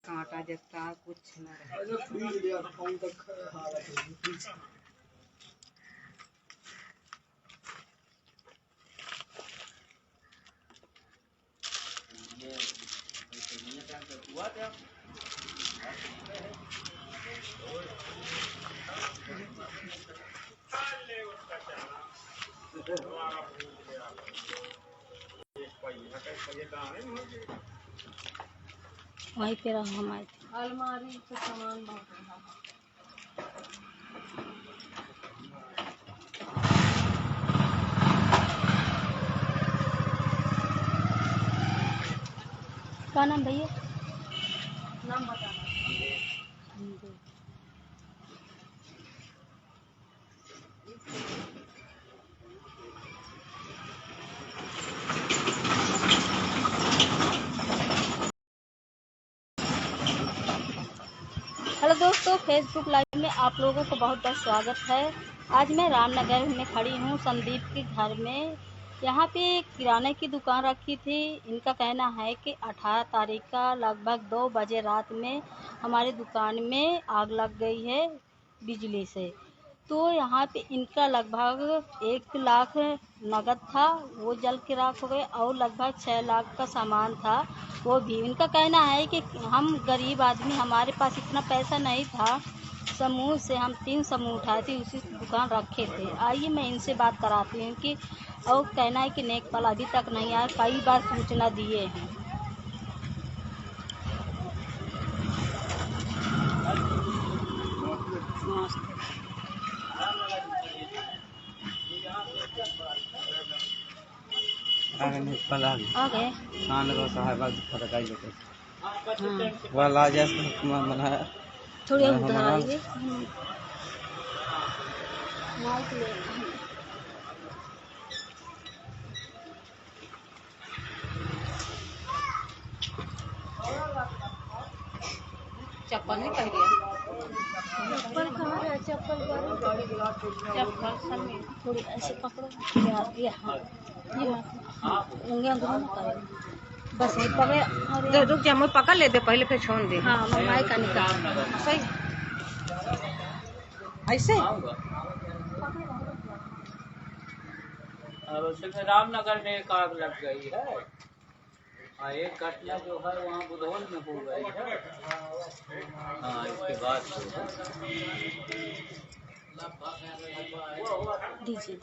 कांटा जगता कुछ न रहे। वहीं पे रहा हम आए थे। अलमारी से सामान बहुत रहा। क्या नाम भैया? नाम बताना। हेलो दोस्तों, फेसबुक लाइव में आप लोगों को बहुत बहुत स्वागत है। आज मैं रामनगर में खड़ी हूँ संदीप के घर में। यहाँ पे किराने की दुकान रखी थी। इनका कहना है कि 18 तारीख का लगभग 2 बजे रात में हमारी दुकान में आग लग गई है बिजली से। तो यहाँ पे इनका लगभग 1 लाख नगद था, वो जल के राख हो गए, और लगभग 6 लाख का सामान था, वो भी। इनका कहना है कि हम गरीब आदमी, हमारे पास इतना पैसा नहीं था। समूह से हम 3 समूह उठाए थे, उसी दुकान रखे थे। आइए मैं इनसे बात कराती हूँ कि, और कहना है कि नेकपाल अभी तक नहीं आया, कई बार सूचना दिए हैं। आ गए थोड़ी उधर आइए। चप्पल नहीं पहन लिया? चप्पल कहाँ है? चप्पल चप्पल थोड़ी ऐसे पकड़ो, ये उंगलियां दोनों करें, बस नहीं पकड़े। रुक जा, मैं पकड़ लेते पहले, फिर छोड़ दे। हाँ, मैं माइक का निकाल सही ऐसे। और रामनगर में एक आग लग गई है, और एक घटना जो है वहाँ बुधौल में हो गई है। हाँ, इसके बाद दीजिए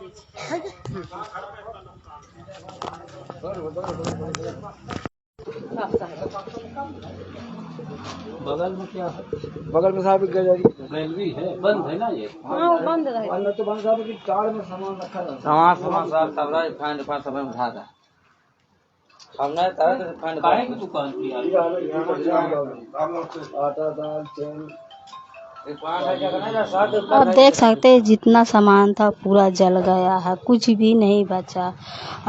बगल में क्या है? बगल में साहब गैलरी है, बंद है ना ये? हाँ, बंद रहे। अंदर तो बंद साहब की कार में सामान रखा है। सामान साहब सब रहा फैन पास सब उठा था। हमने तरह से फैन काहे की दुकान थी आटा दाल तेल। और देख सकते हैं जितना सामान था पूरा जल गया है, कुछ भी नहीं बचा।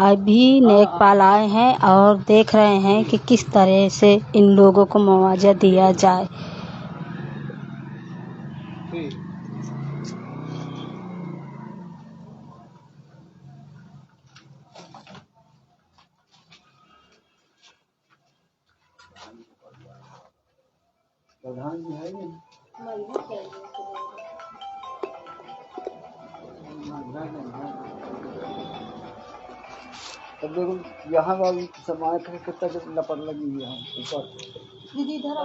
अभी नेकपाल आए हैं और देख रहे हैं कि किस तरह से इन लोगों को मुआवजा दिया जाए। प्रधान जी है ये। तब देखो यहाँ वाली समाज का कितना लपट लगी हुई है ऊपर। दीदी इधर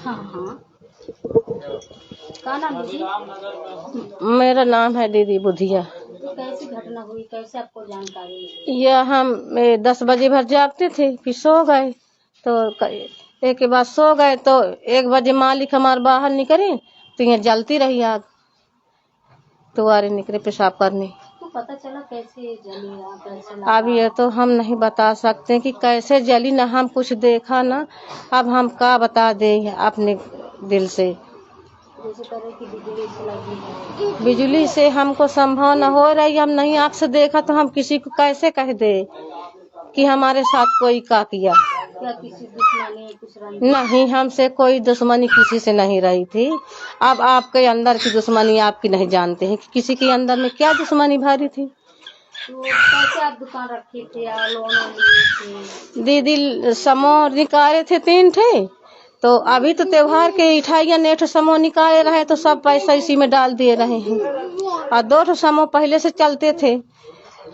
हाँ हाँ। क्या नाम दीदी? मेरा नाम है दीदी बुधिया। तो कैसी घटना हुई, कैसे आपको जानकारी मिली? यह हम 10 बजे भर जागते थे, फिर सो गए। तो एक के बाद सो गए तो 1 बजे मालिक हमारे बाहर निकले तो ये जलती रही आग। तो आरे निकले पेशाब करने। तो पता चला कैसे जली आग, कैसे? अब ये तो हम नहीं बता सकते कि कैसे जली, ना हम कुछ देखा ना। अब हम क्या बता दें अपने दिल से। जैसे तरह की बिजली से लगी है। बिजली से हमको संभव न हो रही, हम नहीं आँख से देखा तो हम किसी को कैसे कह दे कि हमारे साथ कोई का किया। क्या किसी दुश्मनी कुछ रंजिश? नहीं, हमसे कोई दुश्मनी किसी से नहीं रही थी। अब आपके अंदर की दुश्मनी आपकी नहीं जानते हैं कि किसी के अंदर में क्या दुश्मनी भरी थी। तो कैसे आप दुकान रखी थी या लोन लिए थे? दीदी समोह निकाले थे 3 ठे, तो अभी तो त्योहार के 28 समोह निकाले रहे तो सब पैसा इसी में डाल दिए रहे हैं। और 2 समोह पहले से चलते थे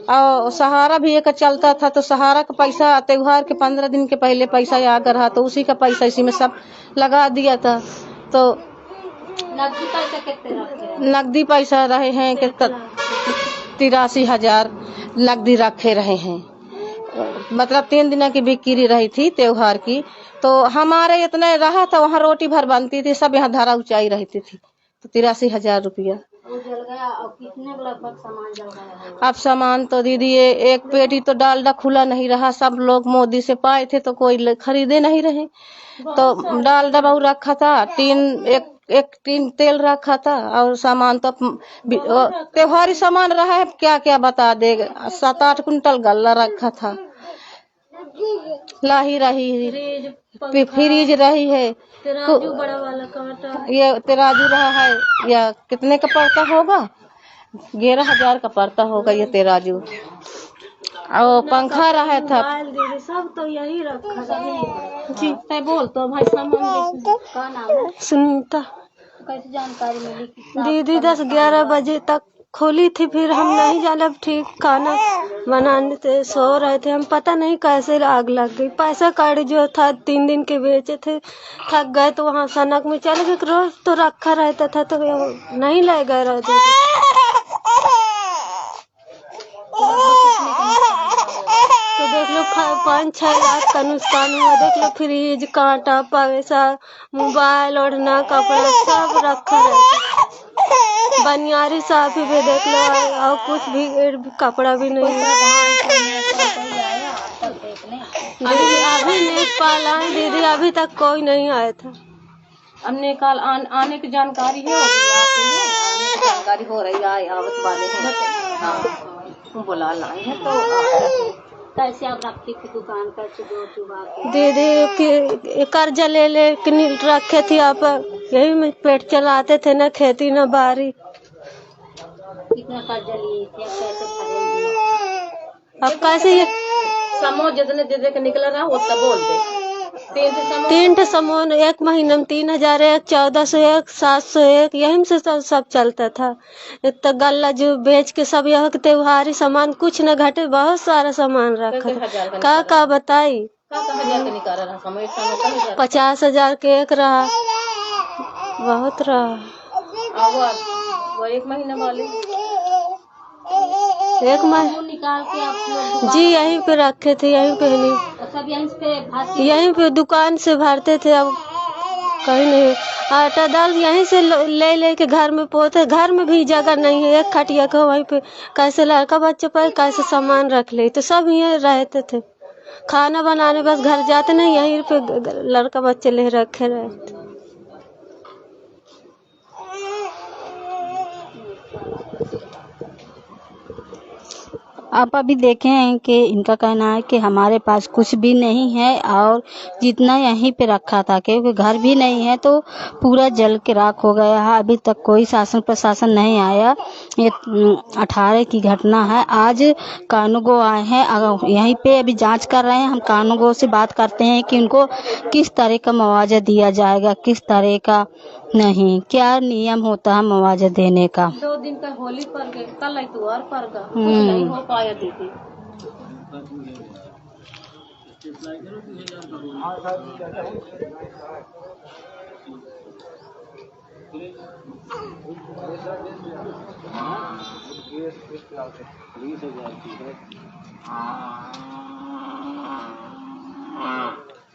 और सहारा भी एक चलता था, तो सहारा का पैसा त्योहार के 15 दिन के पहले पैसा आ गया रहा तो उसी का पैसा इसी में सब लगा दिया था। तो नकदी पैसा कितने रखे? नकदी पैसा रहे हैं कि 83,000 नकदी रखे रहे हैं। मतलब 3 दिन की बिक्री रही थी त्योहार की, तो हमारे इतना रहा था, वहाँ रोटी भर बनती थी, सब यहाँ धारा ऊंचाई रहती थी, तो 83,000 रुपया वो जल गया। और कितने लगभग सामान जल गया? अब सामान तो दीदी ये एक पेटी तो डालडा खुला नहीं रहा, सब लोग मोदी से पाए थे तो कोई खरीदे नहीं रहे, तो डालडा बहुत रखा था, एक टीन तेल रखा था और सामान तो त्योहारी सामान रहा है, क्या क्या बता दे। 7-8 कुंटल गल्ला रखा था, लाही रही, फ्रिज रही है, तराजू बड़ा वाला कांटा, ये तराजू रहा है, या कितने का पड़ता होगा, 11,000 का पड़ता होगा ये तराजू। और पंखा रहा था। दीदी सब तो यही रखा जी मैं बोल तो भाई सामान। का नाम है? सुनीता। कैसे जानकारी मिली? दीदी 10-11 बजे तक खोली थी, फिर हम नहीं जाने, अब ठीक खाना बनाने थे, सो रहे थे, हम पता नहीं कैसे आग लग गई। पैसा कार्ड जो था 3 दिन के बेचे थे, थक गए तो वहाँ सनक में चले गए, रोज तो रखा रहता था तो नहीं ले गए रहते तो देख लो 5-6 लाख का नुकसान हुआ। देख लो फ्रिज, कांटा, पैसा, मोबाइल, ओढ़ना, कपड़ा सब रखा रहता। बनियारी साहब भी देख लो, और कुछ भी कपड़ा भी नहीं है। अभी नेपाल आए दीदी, अभी तक कोई नहीं आया था। अब नेपाल आने की जानकारी है, आने की जानकारी हो रही है, आवत वाले हैं। हाँ बुला लाए हैं। तो कैसे आप रखती थी दुकान? कैसे दीदी कर्जा ले रखे थे, आप यही में पेट चलाते थे, न खेती न बारी। कितना कर्जा लिए थे? कैसे भरेंगे? अब कैसे ये समोह जितने के निकल रहा उतना बोल दे। 3 समोह एक महीने में 3,000, एक 1,401, 701, यही से सब चलता था। तो गल्ला जो बेच के सब यह त्योहारी सामान कुछ न घटे, बहुत सारा सामान रखा। का बताई 50,000 के एक रहा, बहुत रहा। वो 1 महीने वाले 1 महीने निकाल के आप लोग जी यहीं पे रखे थे, यहीं पे नहीं, सब यहीं पे दुकान से भरते थे। अब कहीं नहीं, आटा दाल यहीं से ले के घर में पोते, घर में भी जगह नहीं है, एक खटिया का वहीं पे कैसे लड़का बच्चे पर कैसे सामान रख ले, तो सब यहीं रहते थे। खाना बनाने बस घर जाते नहीं, यहीं पे लड़का बच्चे ले रखे रहते। आप अभी देखे हैं कि इनका कहना है कि हमारे पास कुछ भी नहीं है और जितना यहीं पे रखा था, क्योंकि घर भी नहीं है तो पूरा जल के राख हो गया है। अभी तक कोई शासन प्रशासन नहीं आया। ये 18 की घटना है। आज कानूगो आए हैं, यहीं पे अभी जांच कर रहे हैं। हम कानूगो से बात करते हैं कि उनको किस तरह का मुआवजा दिया जाएगा, किस तरह का नहीं, क्या नियम होता है मुआवजा देने का। 2 दिन का होली पर गए, कल इतवार पर गए, कुछ नहीं हो पाया दीदी।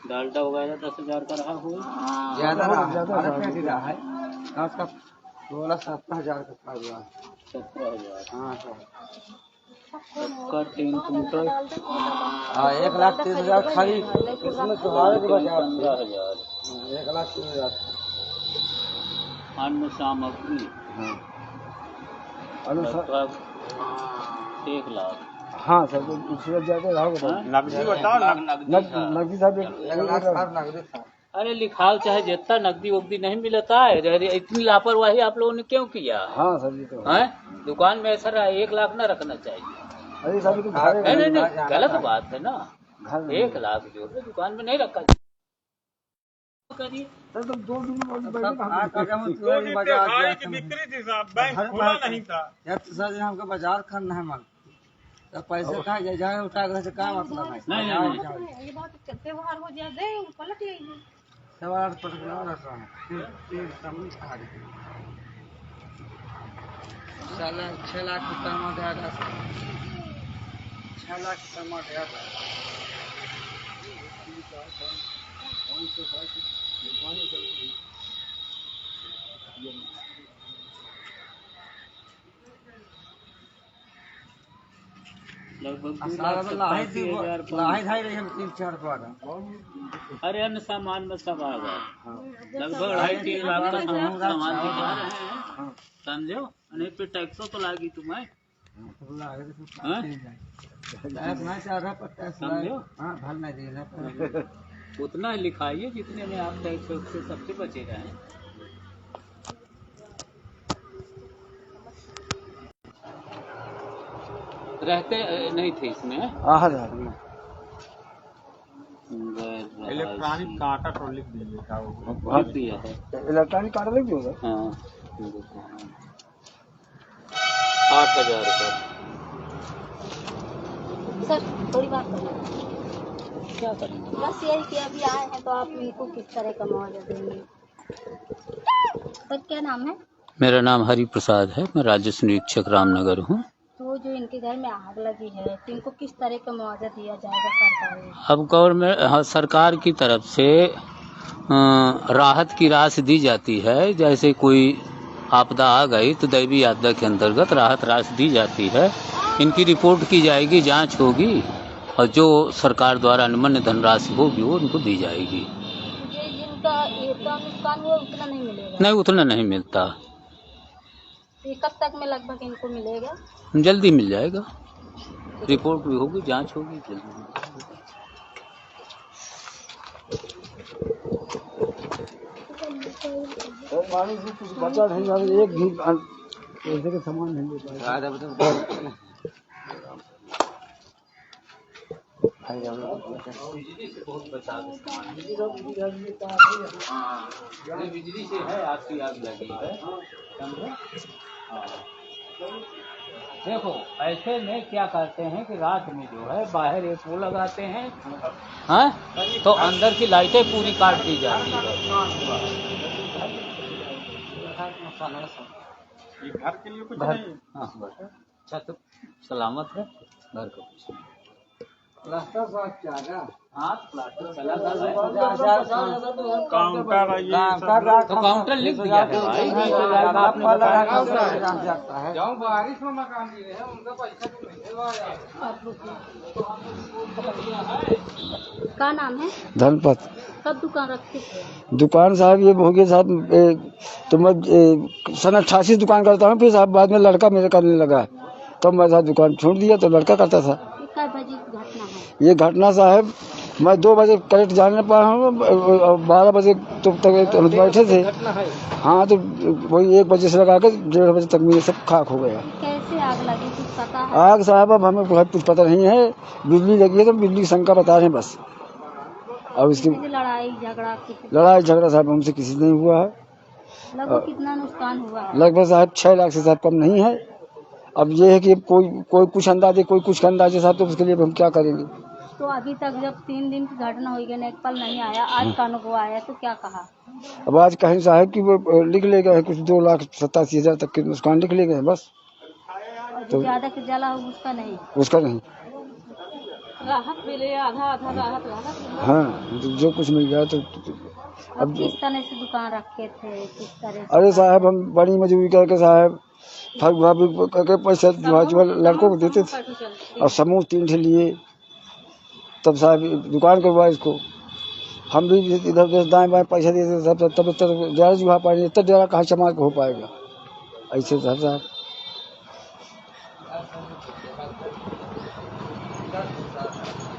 डालडा वगैरह 10,000 का रहा हो, ज्यादा रहा है। उसका 16-17,000 का था। 17,000। हाँ सर, सबका 3 कुंटल 1,30,000 खाली इसमें तुम्हारे के बाजार 15,000। 1,30,000 अन्न सामग्री लगभग 1 लाख। हाँ सर, इससे ज्यादा रहा होगा। नकदी बताओ, नकदी साहब 1 लाख था। अरे लिखाओ चाहे जितना, नकदी वकदी नहीं मिलता है। अरे इतनी लापरवाही आप लोगों ने क्यों किया? हाँ सर, ये तो है दुकान में ऐसा 1 लाख न रखना चाहिए। अरे साहब, नहीं नहीं नहीं, गलत बात है ना। 1 लाख जो है दुकान में नहीं रखा करिए। सर तो 2 दिन बिक्री थी साहब, बैंक खुला नहीं था। सर हमको बाजार करना है माल, तो पैसे कहाँ जाए उठा कर काम मतलब है। नहीं ये बात व्यवहार हो जाए पलट जाएगी। सवाल पटकना रहता है। फिर 6 लाख का सामान आएगा, 6 लाख का सामान आएगा। लगभग अरे अन्य सामान में सब आ गए। लगभग 2.5-3 लाख का सामान दिखा रहे हैं, समझो। नहीं पे टैक्सों तो लागी तुम्हें, समझो। उतना ही लिखाइए जितने में आप टैक्स से सबसे बचे रहे। रहते नहीं थे इसमें। इलेक्ट्रॉनिक कांटा तो लिख दीजिए था, लिख दिया है। इलेक्ट्रॉनिक कार्ड लिख दो सर। हाँ 8,000 रुपये। सर थोड़ी बात करना, क्या करेंगे? बस यही कि अभी आए हैं तो आप इनको किस तरह का मुआवजा देंगे? सर क्या नाम है? मेरा नाम हरि प्रसाद है, मैं राजस्व निरीक्षक रामनगर हूँ। तो जो इनके घर में आग लगी है तो इनको किस तरह का मुआवजा दिया जाएगा सरकार? अब गवर्नमेंट, हाँ, सरकार की तरफ से राहत की राशि दी जाती है। जैसे कोई आपदा आ गई तो दैवीय आपदा के अंतर्गत राहत राशि दी जाती है। इनकी रिपोर्ट की जाएगी, जांच होगी और जो सरकार द्वारा अनुमन्य धनराशि होगी वो उनको दी जाएगी। ये जिनका इतना नुकसान हुआ उतना नहीं मिलेगा? नहीं, उतना नहीं मिलता। ये कब तक में लगभग इनको मिलेगा? जल्दी मिल जाएगा, रिपोर्ट भी होगी, जांच होगी, जल्दी मिल सर मानी जी कुछ बचा नहीं, एक भी पैसे का सामान नहीं ले पाएगा। बिजली से है, आपकी आग लगी है, समझे? हाँ। देखो ऐसे में क्या करते हैं कि रात में जो है बाहर एक वो लगाते हैं, हाँ, तो अंदर की लाइटें पूरी काट दी जाती है। ये घर के लिए कुछ घर, नहीं। हाँ बस छत सलामत है, घर का कुछ नहीं। प्लास्टर साहब क्या है? हाँ प्लास्टर चला कर रहे हैं। काउंटर तो काउंटर लिख दिया है भाई, 20,000 आपने बताया। बारिश में मकान दिए हैं, उनका पैसा तो नहीं क्या नाम है? धनपत। कब दुकान रखते थे? दुकान साहब ये हो गया साहब, तो मैं 88 दुकान करता हूँ। फिर साहब बाद में लड़का मेरे करने लगा, तो मैं साहब दुकान छोड़ दिया, तो लड़का करता था। क्या बजे की घटना है? ये घटना साहब मैं 2 बजे करेक्ट जाने पाया हूँ, 12 बजे तो तक बैठे थे। हाँ तो वही 1 बजे से लगा के 1:30 बजे तक मेरे सब खाक हो गया। कैसे आग लगी कुछ पता है? आग साहब अब हमें कुछ पता नहीं है, बिजली लगी है तो बिजली की शंका बता रहे हैं बस। अब इसकी लड़ाई झगड़ा साहब हमसे किसी नहीं हुआ है। लगभग कितना नुकसान हुआ है? लगभग साहब 6 लाख से साहब कम नहीं है। अब ये है कि कोई कुछ अंदाजे, कोई कुछ अंदाजे साहब, तो उसके लिए हम क्या करेंगे? तो अभी तक जब 3 दिन की घटना हुई है, नेकपल नहीं आया, आज कानून को आया तो क्या कहा? अब आज कहीं साहब कि वो लिख ले गए कुछ 2,87,000 तक के नुकसान लिख ले गए बस। तो ज्यादा से ज्यादा उसका नहीं राहत मिले, आधा आधा राहत। हाँ जो कुछ मिल गया तो अब किस तरह से दुकान रखे थे, किस तरह से? अरे साहब हम बड़ी मजबूरी करके साहब भाभी करके पैसा लड़कों को देते थे, और समूह 3 ठे लिए, तब साहब दुकान करवा इसको। हम भी इधर उधर दाएं बाएं पैसा देते सब, तब ज़्यादा जुहा पाएंगे, इतना ज़्यादा कहाँ समाज को हो पाएगा ऐसे साहब। का